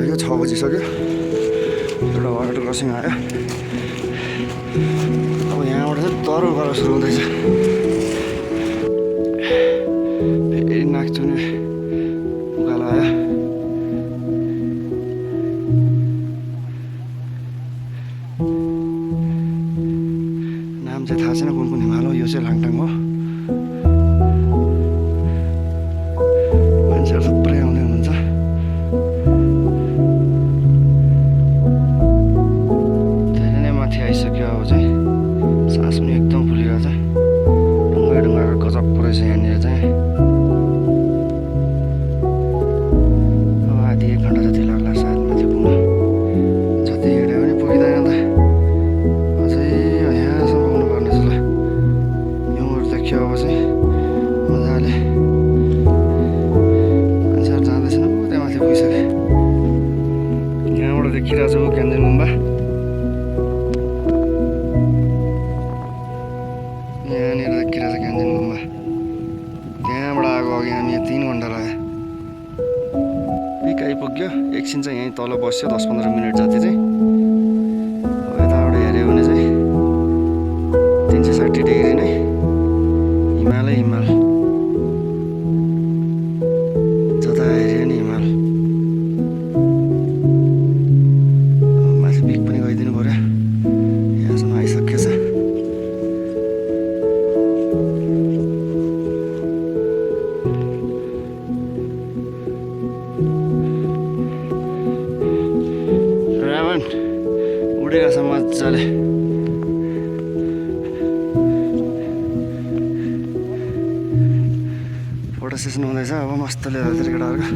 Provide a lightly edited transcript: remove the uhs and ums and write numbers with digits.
बजिसक्यो 6 बजिसक्यो एउटा वाटर क्रसिङ आयो अब यहाँबाट चाहिँ तरो गरेर सुरु हुँदैछ फेरि नाक्चुने उकालो आयो नाम चाहिँ थाहा छैन कुन हिमाल हो यो चाहिँ लाङटाङ हो मान्छेहरू थुप्रै आउने हुनुहुन्छ धेरै नै माथि आइसक्यो अब चाहिँ सास पनि एकदम फुलिरहेको छ ढुङ्गाको गजब रहेछ यहाँनिर चाहिँ अब आधी 1 घन्टा जति लाग्ला सायद माथि पुग्न जति हिँड्यो पनि पुगिँदैन त अझै यहाँसम्म पुग्नु पर्ने छ ल हिउँहरू देखियो अब चाहिँ मजाले मान्छेहरू जाँदैछन् त्यहाँ माथि पुगिसके यहाँबाट देखिरहेको छ क्यान्जन गुम्बा यहाँनिर देखिरहेको छ क्यान्जन गुम्बा त्यहाँबाट आएको अघि हामी 3 घन्टा लाग्यो पिक आइपुग्यो एकछिन चाहिँ यहीँ तल बस्यो 10-15 मिनट जति चाहिँ अब यताबाट हेऱ्यो भने चाहिँ 360 डिग्री नै हिमालै हिमाल जता हेऱ्यो नि हिमाल माथि पिक पनि गइदिनु पर्यो यहाँसम्म आइसकेको छ रावण उडेको छ मजाले फोटो सेसन हुँदैछ अब मस्तले केटाहरूको